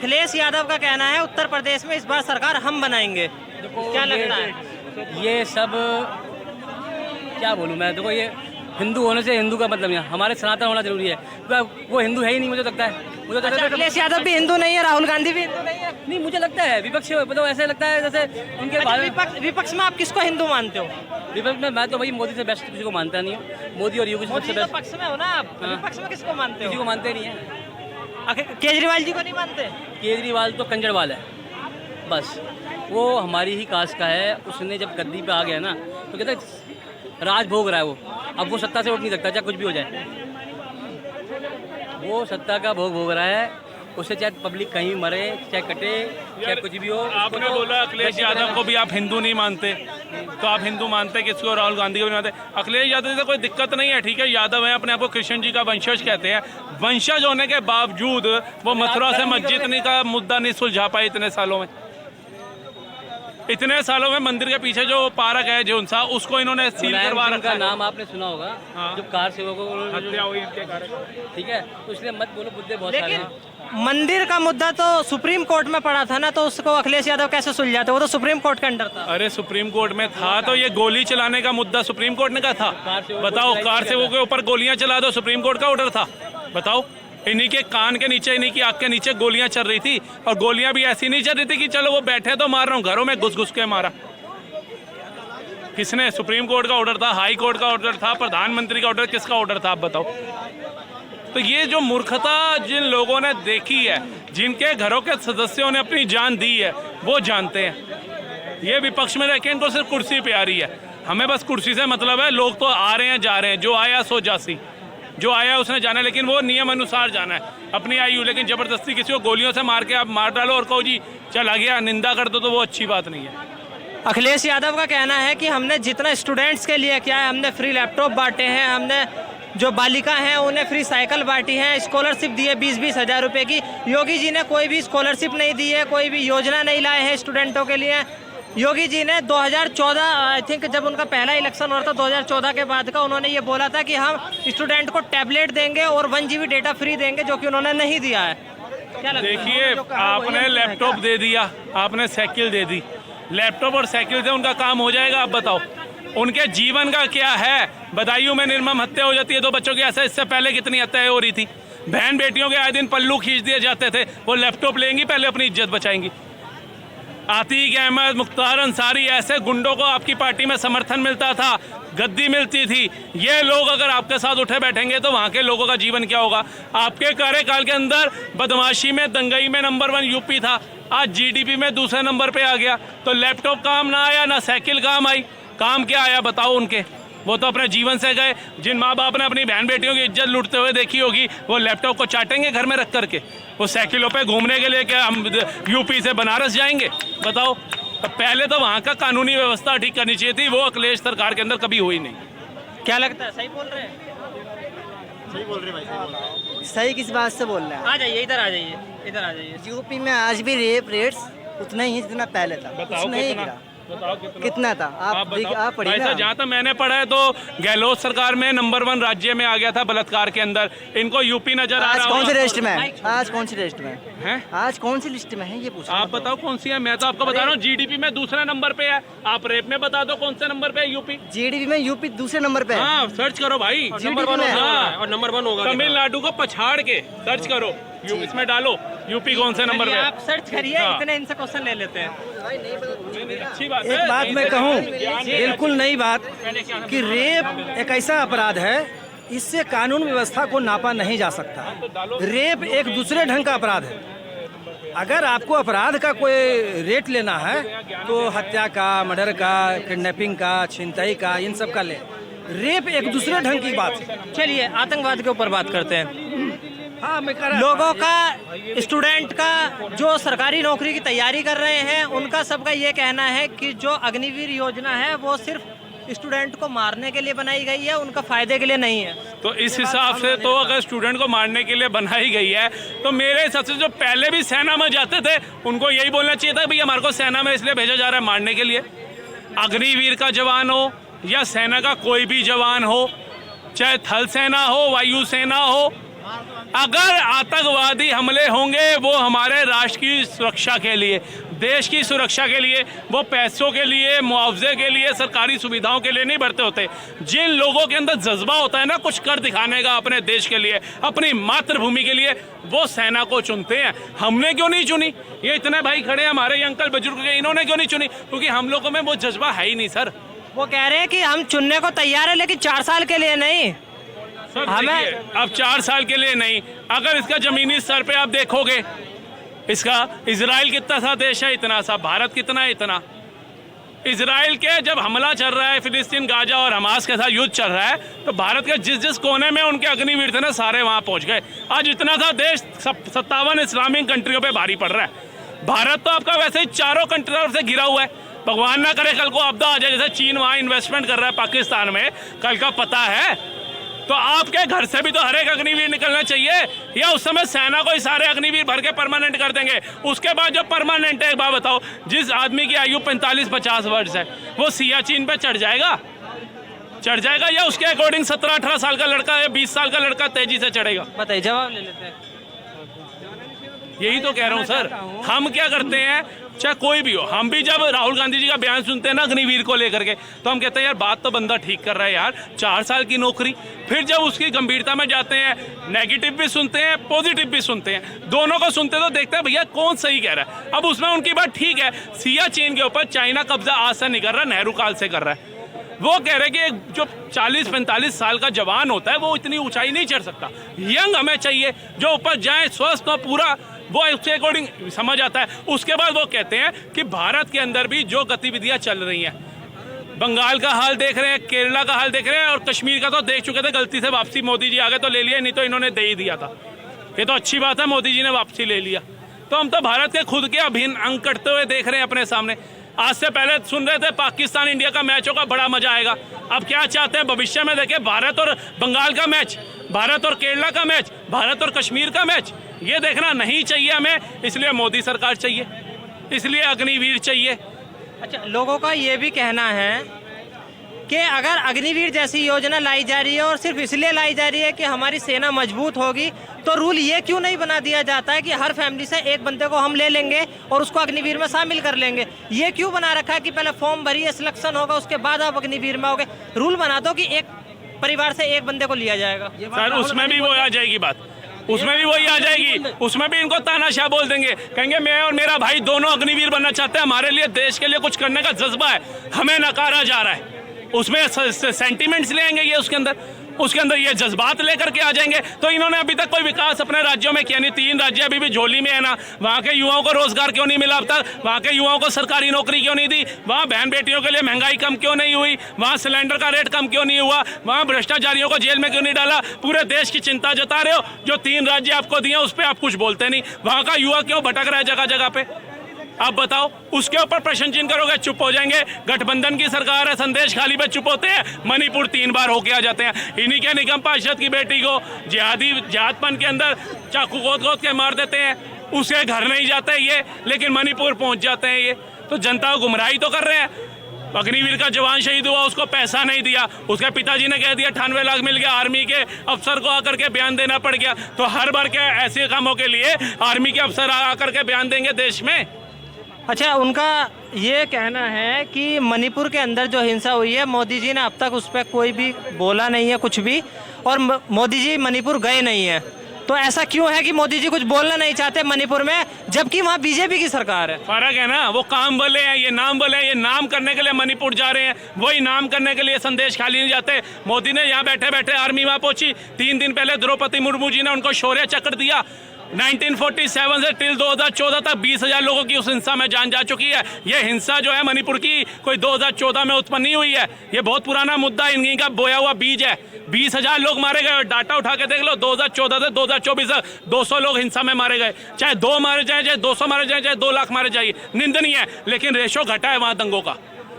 अखिलेश यादव का कहना है उत्तर प्रदेश में इस बार सरकार हम बनाएंगे। क्या लगता है? ये सब क्या बोलूँ मैं, देखो ये हिंदू होने से हिंदू का मतलब नहीं है, हमारे सनातन होना जरूरी है। वो हिंदू है ही नहीं, मुझे लगता है। मुझे लगता है अखिलेश यादव भी हिंदू नहीं है, राहुल गांधी भी हिंदू नहीं है। नहीं, मुझे लगता है विपक्ष मतलब ऐसे लगता है जैसे उनके विपक्ष में आप किसको हिंदू मानते हो? विपक्ष में मैं तो भाई मोदी से बेस्ट किसी को मानता नहीं हूँ। मोदी और योगी सबसे बेस्ट। पक्ष में हो ना आप, विपक्ष में किसको मानते हो? किसी को मानते नहीं है। केजरीवाल जी को नहीं मानते? केजरीवाल तो कंजड़वाल है बस, वो हमारी ही कास्ट का है। उसने जब गद्दी पे आ गया ना तो कहते राज भोग रहा है वो, अब वो सत्ता से उठ नहीं सकता चाहे कुछ भी हो जाए। वो सत्ता का भोग भोग रहा है, उससे चाहे पब्लिक कहीं मरे चाहे कटे चाहे कुछ भी हो। आपने बोला अखिलेश यादव को भी आप हिंदू नहीं मानते, तो आप हिंदू मानते किसको? राहुल गांधी को भी मानते। अखिलेश यादव से कोई दिक्कत नहीं है, ठीक है, यादव है, अपने आप को कृष्ण जी का वंशज कहते हैं। वंशज होने के बावजूद वो मथुरा से मस्जिद का मुद्दा नहीं सुलझा पाए इतने सालों में। इतने सालों में मंदिर के पीछे जो पार्क है झुनसा, उसको इन्होंने सील करवा रखा है। नाम आपने सुना होगा। हाँ। जो कार सेवकों को हत्या हुई इनके कारण, ठीक है, तो इसलिए मत बोलो, मुद्दे बहुत सारे हैं। मंदिर का मुद्दा तो सुप्रीम कोर्ट में पड़ा था ना, तो उसको अखिलेश यादव कैसे सुलझाते? वो तो सुप्रीम कोर्ट के अंडर था। अरे सुप्रीम कोर्ट में था तो ये गोली चलाने का मुद्दा सुप्रीम कोर्ट ने कहा था। बताओ, कार सेवकों के ऊपर गोलियां चला दो, सुप्रीम कोर्ट का ऑर्डर था। बताओ, इन्हीं के कान के नीचे, इन्हीं की आँख के नीचे गोलियां चल रही थी, और गोलियां भी ऐसी नहीं चल रही थी कि चलो वो बैठे तो मार रहा हूँ, घरों में घुस घुस के मारा। किसने? सुप्रीम कोर्ट का ऑर्डर था, हाई कोर्ट का ऑर्डर था, प्रधानमंत्री का ऑर्डर, किसका ऑर्डर था आप बताओ? तो ये जो मूर्खता जिन लोगों ने देखी है, जिनके घरों के सदस्यों ने अपनी जान दी है, वो जानते हैं। ये विपक्ष में रह के इनको सिर्फ कुर्सी प्यारी है, हमें बस कुर्सी से मतलब है। लोग तो आ रहे हैं जा रहे हैं, जो आया सो जासी, जो आया उसने जाना है, लेकिन वो नियम अनुसार जाना है अपनी आयु। लेकिन जबरदस्ती किसी को गोलियों से मार के आप मार डालो और कहो जी चला गया, निंदा कर दो, तो वो अच्छी बात नहीं है। अखिलेश यादव का कहना है कि हमने जितना स्टूडेंट्स के लिए किया है, हमने फ्री लैपटॉप बांटे हैं, हमने जो बालिका हैं उन्हें फ्री साइकिल बांटी है, स्कॉलरशिप दी है 20-20 हज़ार रुपये की। योगी जी ने कोई भी स्कॉलरशिप नहीं दी है, कोई भी योजना नहीं लाए हैं स्टूडेंटों के लिए। योगी जी ने 2014 आई थिंक जब उनका पहला इलेक्शन हो रहा था 2014 के बाद का, उन्होंने ये बोला था कि हम स्टूडेंट को टैबलेट देंगे और 1 GB डेटा फ्री देंगे, जो कि उन्होंने नहीं दिया है। क्या लगता है? देखिए, आपने लैपटॉप दे दिया, आपने साइकिल दे दी, लैपटॉप और साइकिल से उनका काम हो जाएगा? आप बताओ, उनके जीवन का क्या है? बदायूं में निर्मम हत्या हो जाती है 2 बच्चों की, ऐसा इससे पहले कितनी हत्याएं हो रही थी? बहन बेटियों के आए दिन पल्लू खींच दिए जाते थे, वो लैपटॉप लेंगी पहले अपनी इज्जत बचाएंगी। आतिक अहमद, मुख्तार अंसारी, ऐसे गुंडों को आपकी पार्टी में समर्थन मिलता था, गद्दी मिलती थी। ये लोग अगर आपके साथ उठे बैठेंगे तो वहाँ के लोगों का जीवन क्या होगा? आपके कार्यकाल के अंदर बदमाशी में, दंगई में नंबर 1 यूपी था, आज GDP में दूसरे नंबर पे आ गया। तो लैपटॉप काम ना आया, ना साइकिल काम आई, काम क्या आया बताओ उनके? वो तो अपने जीवन से गए। जिन माँ बाप ने अपनी बहन बेटियों की इज्जत लूटते हुए देखी होगी, वो लैपटॉप को चाटेंगे घर में रख करके? वो साइकिलों पे घूमने के लिए क्या हम यूपी से बनारस जाएंगे? बताओ। तो पहले तो वहाँ का कानूनी व्यवस्था ठीक करनी चाहिए थी, वो अखिलेश सरकार के अंदर कभी हुई नहीं। क्या लगता है, सही बोल रहे हैं? सही बोल रहे भाई, सही बोल रहे हैं। सही किस बात से बोल रहे हैं? आ जाइए, इधर आ जाइए, इधर आ जाइए। यूपी में आज भी रेप रेट्स उतना ही है जितना पहले था। बताओ नहीं कितना? गिरा। बताओ कितना था? आप पढ़िए ना। जहाँ तक मैंने पढ़ा है तो गहलोत सरकार में नंबर 1 राज्य में आ गया था बलात्कार के अंदर। इनको यूपी नजर आ रहा है। आज कौन सी लिस्ट में है? आज कौन सी लिस्ट में है? आज कौन सी लिस्ट में है ये पूछो। आप बताओ कौन सी है? मैं तो आपको बता रहा हूँ GDP में दूसरे नंबर पे है। आप रेप में बता दो कौन से नंबर पे है यूपी? GDP में यूपी दूसरे नंबर पे है। हाँ, सर्च करो भाई, नंबर 1 हाँ, और नंबर 1 होगा। तमिलनाडु को पछाड़ के सर्च करो, इसमें डालो यूपी कौन से नंबर पे। आप सर्च करिए, इतने इनसे क्वेश्चन ले लेते हैं। अच्छी बात है। एक बात मैं कहूँ, बिल्कुल नई बात, कि रेप एक ऐसा अपराध है, इससे कानून व्यवस्था को नापा नहीं जा सकता। रेप एक दूसरे ढंग का अपराध है। अगर आपको अपराध का कोई रेट लेना है तो हत्या का, मर्डर का, किडनैपिंग का, छिनतई का, इन सब का ले। रेप एक दूसरे ढंग की बात है। चलिए आतंकवाद के ऊपर बात करते हैं। हाँ, मैं कर रहा लोगों का, स्टूडेंट का जो सरकारी नौकरी की तैयारी कर रहे हैं, उनका सबका ये कहना है कि जो अग्निवीर योजना है वो सिर्फ स्टूडेंट को मारने के लिए बनाई गई है, उनका फायदे के लिए नहीं है। तो इस हिसाब से तो अगर स्टूडेंट को मारने के लिए बनाई गई है तो मेरे हिसाब से जो पहले भी सेना में जाते थे उनको यही बोलना चाहिए था, भाई हमारे को सेना में इसलिए भेजा जा रहा है मारने के लिए। अग्निवीर का जवान हो या सेना का कोई भी जवान हो, चाहे थल सेना हो, वायु सेना हो, अगर आतंकवादी हमले होंगे वो हमारे राष्ट्र की सुरक्षा के लिए, देश की सुरक्षा के लिए, वो पैसों के लिए, मुआवजे के लिए, सरकारी सुविधाओं के लिए नहीं बढ़ते होते। जिन लोगों के अंदर जज्बा होता है ना कुछ कर दिखाने का अपने देश के लिए, अपनी मातृभूमि के लिए, वो सेना को चुनते हैं। हमने क्यों नहीं चुनी? ये इतने भाई खड़े हैं हमारे, ये अंकल बुजुर्ग के, इन्होंने क्यों नहीं चुनी? क्योंकि हम लोगों में वो जज्बा है ही नहीं सर। वो कह रहे हैं कि हम चुनने को तैयार है लेकिन 4 साल के लिए नहीं। सर हमें देखिए, अब 4 साल के लिए नहीं, अगर इसका जमीनी स्तर पे आप देखोगे, इसका इजराइल कितना सा देश है, इतना सा, भारत कितना है, इतना। इजराइल के जब हमला चल रहा है, फिलिस्तीन, गाजा और हमास के साथ युद्ध चल रहा है, तो भारत के जिस जिस कोने में उनके अग्निवीर थे ना, सारे वहां पहुंच गए। आज इतना सा देश 57 इस्लामिक कंट्रियों पे भारी पड़ रहा है। भारत तो आपका वैसे ही चारों कंट्री से घिरा हुआ है। भगवान ना करे कल को आपदा आ जाए, जैसे चीन वहां इन्वेस्टमेंट कर रहा है पाकिस्तान में, कल का पता है। तो आपके घर से भी तो हर एक अग्निवीर निकलना चाहिए, या उस समय सेना को ही सारे अग्निवीर भर के परमानेंट कर देंगे। उसके बाद जो परमानेंट है, एक बात बताओ, जिस आदमी की आयु 45-50 वर्ष है वो सियाचिन पे चढ़ जाएगा या उसके अकॉर्डिंग 17-18 साल का लड़का या 20 साल का लड़का तेजी से चढ़ेगा? बताइए, जवाब ले लेते हैं। यही तो कह रहा हूँ सर। हम क्या करते हैं, चाहे कोई भी हो, हम भी जब राहुल गांधी जी का बयान सुनते हैं ना अग्निवीर को लेकर के, तो हम कहते हैं यार बात तो बंदा ठीक कर रहा है यार, 4 साल की नौकरी। फिर जब उसकी गंभीरता में जाते हैं, नेगेटिव भी सुनते हैं, पॉजिटिव भी सुनते हैं, दोनों को सुनते तो देखते हैं भैया कौन सही कह रहा है। अब उसमें उनकी बात ठीक है, सियाचिन के ऊपर चाइना कब्जा आज से नहीं कर रहा, नेहरू काल से कर रहा है। वो कह रहे कि जो 40-45 साल का जवान होता है वो इतनी ऊंचाई नहीं चढ़ सकता, यंग हमें चाहिए जो ऊपर जाए, स्वस्थ हो पूरा, वो उसके अकॉर्डिंग समझ आता है। उसके बाद वो कहते हैं कि भारत के अंदर भी जो गतिविधियां चल रही हैं, बंगाल का हाल देख रहे हैं, केरला का हाल देख रहे हैं, और कश्मीर का तो देख चुके थे, गलती से वापसी मोदी जी आ गए तो ले लिया, नहीं तो इन्होंने दे ही दिया था। ये तो अच्छी बात है, मोदी जी ने वापसी ले लिया। तो हम तो भारत के खुद के अभिन्न अंग कटते हुए देख रहे हैं अपने सामने। आज से पहले सुन रहे थे पाकिस्तान इंडिया का मैच होगा, बड़ा मजा आएगा। अब क्या चाहते हैं भविष्य में, देखें भारत और बंगाल का मैच, भारत और केरला का मैच, भारत और कश्मीर का मैच, ये देखना नहीं चाहिए हमें। इसलिए मोदी सरकार चाहिए, इसलिए अग्निवीर चाहिए। अच्छा, लोगों का ये भी कहना है कि अगर अग्निवीर जैसी योजना लाई जा रही है और सिर्फ इसलिए लाई जा रही है कि हमारी सेना मजबूत होगी, तो रूल ये क्यों नहीं बना दिया जाता है कि हर फैमिली से एक बंदे को हम ले लेंगे और उसको अग्निवीर में शामिल कर लेंगे? ये क्यों बना रखा है कि पहले फॉर्म भरिए, सिलेक्शन होगा, उसके बाद आप अग्निवीर में होगे? रूल बना दो कि एक परिवार से एक बंदे को लिया जाएगा। सर उसमें भी वो आ जाएगी बात, उसमें भी वही आ जाएगी, उसमें भी इनको तानाशाह बोल देंगे, कहेंगे मैं और मेरा भाई दोनों अग्निवीर बनना चाहते हैं, हमारे लिए देश के लिए कुछ करने का जज्बा है, हमें नकारा जा रहा है। उसमें सेंटिमेंट्स ले आएंगे ये, उसके अंदर ये जज्बात लेकर के आ जाएंगे। तो इन्होंने अभी तक कोई विकास अपने राज्यों में किया नहीं। 3 राज्य अभी भी झोली में है ना, वहाँ के युवाओं को रोजगार क्यों नहीं मिला अब तक, वहाँ के युवाओं को सरकारी नौकरी क्यों नहीं दी, वहाँ बहन बेटियों के लिए महंगाई कम क्यों नहीं हुई, वहाँ सिलेंडर का रेट कम क्यों नहीं हुआ, वहाँ भ्रष्टाचारियों को जेल में क्यों नहीं डाला? पूरे देश की चिंता जता रहे हो, जो 3 राज्य आपको दिए उस पर आप कुछ बोलते नहीं। वहाँ का युवा क्यों भटक रहा है जगह जगह पे, आप बताओ? उसके ऊपर प्रश्न चिन्ह करोगे, चुप हो जाएंगे। गठबंधन की सरकार है, संदेश खाली पे चुप होते हैं। मणिपुर 3 बार होके आ जाते हैं। इन्हीं के निगम पार्षद की बेटी को जिहादपन के अंदर चाकू गोद के मार देते हैं, उसके घर नहीं जाते ये, लेकिन मणिपुर पहुंच जाते हैं ये। तो जनता को गुमराही तो कर रहे हैं। अग्निवीर का जवान शहीद हुआ, उसको पैसा नहीं दिया, उसके पिताजी ने कह दिया 98 लाख मिल गया, आर्मी के अफसर को आकर के बयान देना पड़ गया। तो हर बार के ऐसे कामों के लिए आर्मी के अफसर आकर के बयान देंगे देश में? अच्छा, उनका ये कहना है कि मणिपुर के अंदर जो हिंसा हुई है, मोदी जी ने अब तक उस पर कोई भी बोला नहीं है कुछ भी, और मोदी जी मणिपुर गए नहीं है। तो ऐसा क्यों है कि मोदी जी कुछ बोलना नहीं चाहते मणिपुर में, जबकि वहाँ बीजेपी की सरकार है? फर्क है ना, वो काम बोले हैं, ये नाम बोले हैं। ये नाम करने के लिए मणिपुर जा रहे हैं, वही नाम करने के लिए संदेश खाली नहीं जाते। मोदी ने यहाँ बैठे बैठे आर्मी वहाँ पहुंची। 3 दिन पहले द्रौपदी मुर्मू जी ने उनको शौर्य चक्र दिया। 1947 से टिल 2014 तक 20,000 लोगों की उस हिंसा में जान जा चुकी है। ये हिंसा जो है मणिपुर की कोई 2014 में उत्पन्न नहीं हुई है, ये बहुत पुराना मुद्दा, इन्हीं का बोया हुआ बीज है। 20,000 लोग मारे गए, डाटा उठा के देख लो, 2014 से 2024 तक 200 लोग हिंसा में मारे गए। चाहे 2 मारे जाए, चाहे 200 मारे जाए, चाहे 2 लाख मारे जाए, निंदनीय है, लेकिन रेशो घटा है वहाँ दंगों का।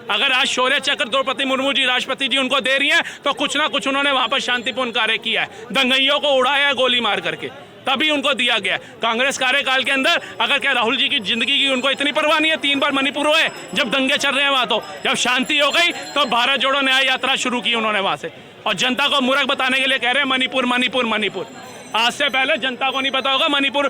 अगर आज शौर्य चक्र द्रौपदी मुर्मू जी, राष्ट्रपति जी उनको दे रही हैं, तो कुछ ना कुछ उन्होंने वहाँ पर शांतिपूर्ण कार्य किया है। दंगइयों को उड़ाया है गोली मार करके, तभी उनको दिया गया। कांग्रेस कार्यकाल के अंदर अगर क्या राहुल जी की जिंदगी की उनको इतनी परवाह नहीं है? 3 बार मणिपुर हुए जब दंगे चल रहे हैं वहाँ, तो जब शांति हो गई तो भारत जोड़ो न्याय यात्रा शुरू की उन्होंने वहाँ से, और जनता को मूर्ख बताने के लिए कह रहे हैं मणिपुर मणिपुर मणिपुर। आज से पहले जनता को नहीं पता होगा मणिपुर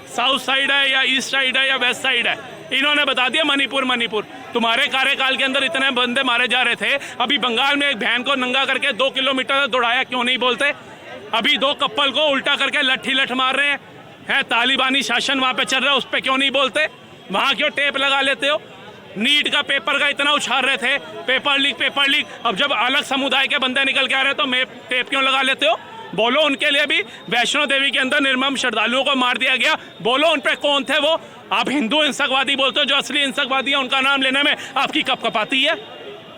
साउथ साइड है या ईस्ट साइड है या वेस्ट साइड है, इन्होंने बता दिया मणिपुर मणिपुर। तुम्हारे कार्यकाल के अंदर इतने बंदे मारे जा रहे थे, अभी बंगाल में एक बहन को नंगा करके 2 किलोमीटर दौड़ाया, क्यों नहीं बोलते? अभी 2 कपल को उल्टा करके लट्ठी लठ मार रहे हैं, तालिबानी शासन वहाँ पे चल रहा है, उस पर क्यों नहीं बोलते? वहाँ क्यों टेप लगा लेते हो? नीट का पेपर का इतना उछाल रहे थे, पेपर लीक, अब जब अलग समुदाय के बंदे निकल के आ रहे तो टेप क्यों लगा लेते हो? बोलो उनके लिए भी। वैष्णो देवी के अंदर निर्मम श्रद्धालुओं को मार दिया गया, बोलो उन पे कौन थे वो? आप हिंदू हिंसकवादी बोलते हो, जो असली हिंसकवादी है उनका नाम लेने में आपकी कपकपाती है,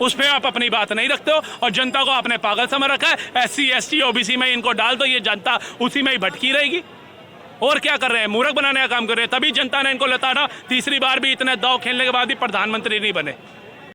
उस पर आप अपनी बात नहीं रखते हो। और जनता को आपने पागल समझ रखा है। SC ST OBC में इनको डाल दो, ये जनता उसी में ही भटकी रहेगी। और क्या कर रहे हैं? मूर्ख बनाने का काम कर रहे हैं, तभी जनता ने इनको लताड़ा। तीसरी बार भी इतने दाव खेलने के बाद भी प्रधानमंत्री नहीं बने।